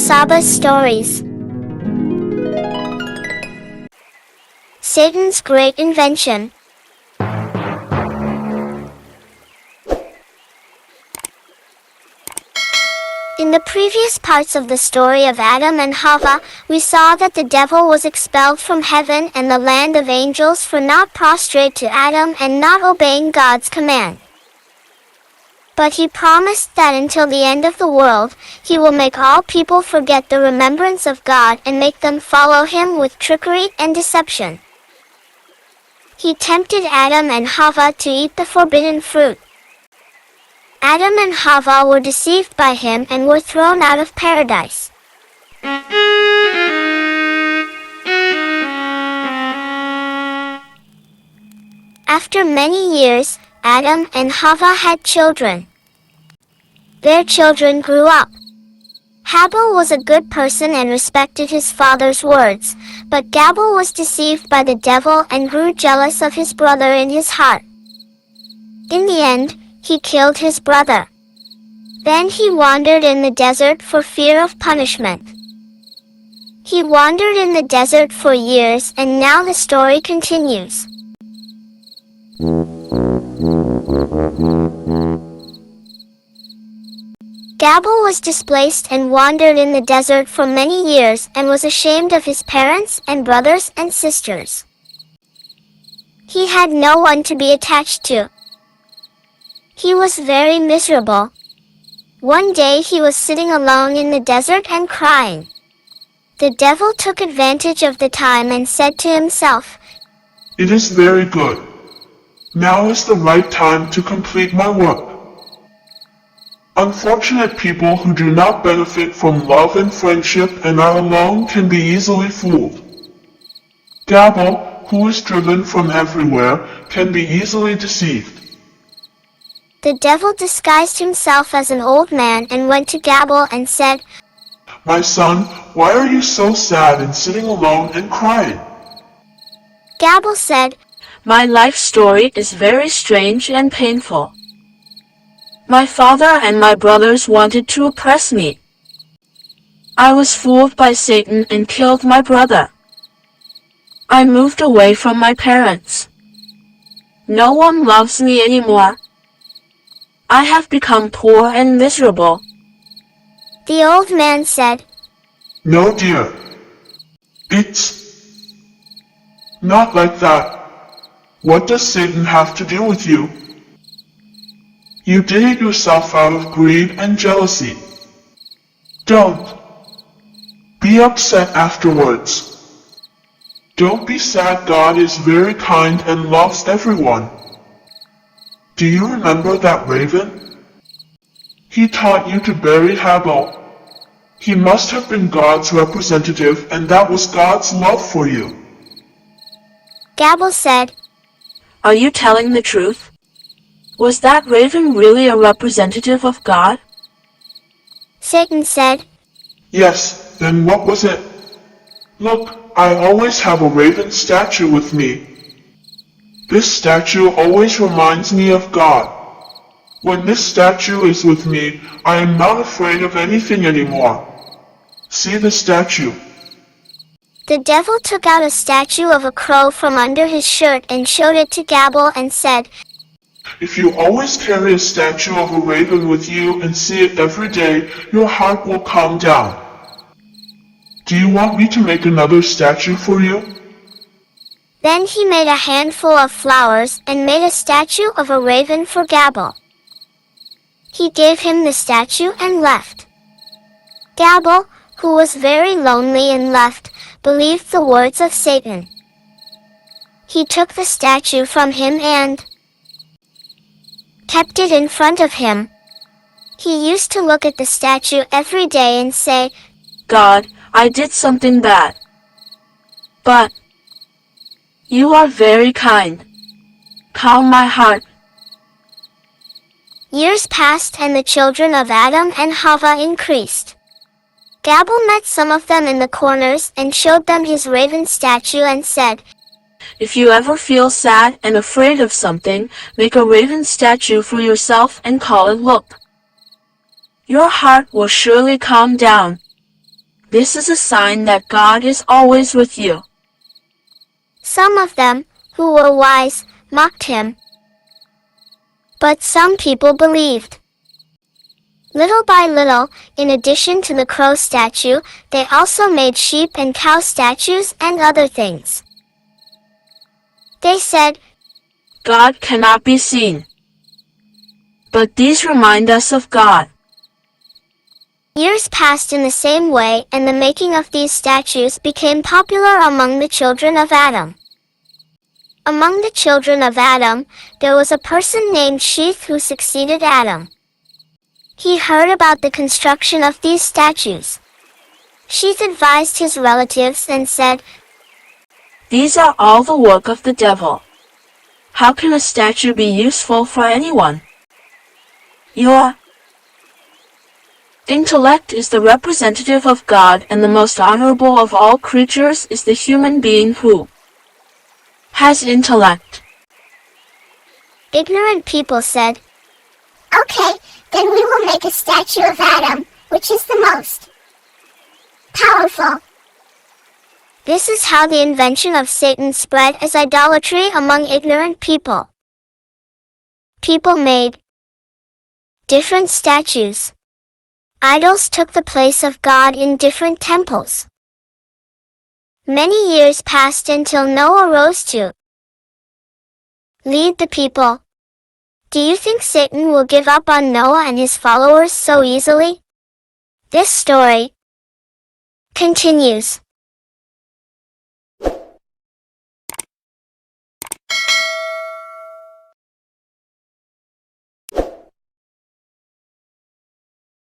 Saba's stories. Satan's great invention. In the previous parts of the story of Adam and Hava, we saw that the devil was expelled from heaven and the land of angels for not prostrate to Adam and not obeying God's command. But he promised that until the end of the world, he will make all people forget the remembrance of God and make them follow him with trickery and deception. He tempted Adam and Hava to eat the forbidden fruit. Adam and Hava were deceived by him and were thrown out of paradise. After many years, Adam and Hava had children. Their children grew up. Habel was a good person and respected his father's words, but Gabel was deceived by the devil and grew jealous of his brother in his heart. In the end, he killed his brother. Then he wandered in the desert for fear of punishment. He wandered in the desert for years, and now the story continues. Gabel was displaced and wandered in the desert for many years and was ashamed of his parents and brothers and sisters. He had no one to be attached to. He was very miserable. One day he was sitting alone in the desert and crying. The devil took advantage of the time and said to himself, "It is very good. Now is the right time to complete my work." Unfortunate people who do not benefit from love and friendship and are alone can be easily fooled. Gabel, who is driven from everywhere, can be easily deceived. The devil disguised himself as an old man and went to Gabel and said, "My son, why are you so sad and sitting alone and crying?" Gabel said, "My life story is very strange and painful. My father and my brothers wanted to oppress me. I was fooled by Satan and killed my brother. I moved away from my parents. No one loves me anymore. I have become poor and miserable." The old man said, "No, dear. It's not like that. What does Satan have to do with you? You did it yourself out of greed and jealousy. Don't be upset afterwards. Don't be sad. God is very kind and loves everyone. Do you remember that raven? He taught you to bury Habel. He must have been God's representative, and that was God's love for you." Gabel said, "Are you telling the truth? Was that raven really a representative of God?" Satan said, "Yes, then what was it? Look, I always have a raven statue with me. This statue always reminds me of God. When this statue is with me, I am not afraid of anything anymore. See the statue." The devil took out a statue of a crow from under his shirt and showed it to Gabel and said, "If you always carry a statue of a raven with you and see it every day, your heart will calm down. Do you want me to make another statue for you?" Then he made a handful of flowers and made a statue of a raven for Gabel. He gave him the statue and left. Gabel, who was very lonely and left, believed the words of Satan. He took the statue from him and kept it in front of him. He used to look at the statue every day and say, "God, I did something bad. But you are very kind. Calm my heart." Years passed and the children of Adam and Hava increased. Gabel met some of them in the corners and showed them his raven statue and said, "If you ever feel sad and afraid of something, make a raven statue for yourself and call it Look. Your heart will surely calm down." This is a sign that God is always with you. Some of them, who were wise, mocked him. But some people believed. Little by little, in addition to the crow statue, they also made sheep and cow statues and other things. They said, God cannot be seen. But these remind us of God. Years passed in the same way, and the making of these statues became popular among the children of Adam. Among the children of Adam, there was a person named Sheth who succeeded Adam. He heard about the construction of these statues. Sheth advised his relatives and said, These are all the work of the devil. How can a statue be useful for anyone? Your intellect is the representative of God, and the most honorable of all creatures is the human being who has intellect. Ignorant people said, Okay, then we will make a statue of Adam, which is the most powerful. This is how the invention of Satan spread as idolatry among ignorant people. People made different statues. Idols took the place of God in different temples. Many years passed until Noah rose to lead the people. Do you think Satan will give up on Noah and his followers so easily? This story continues.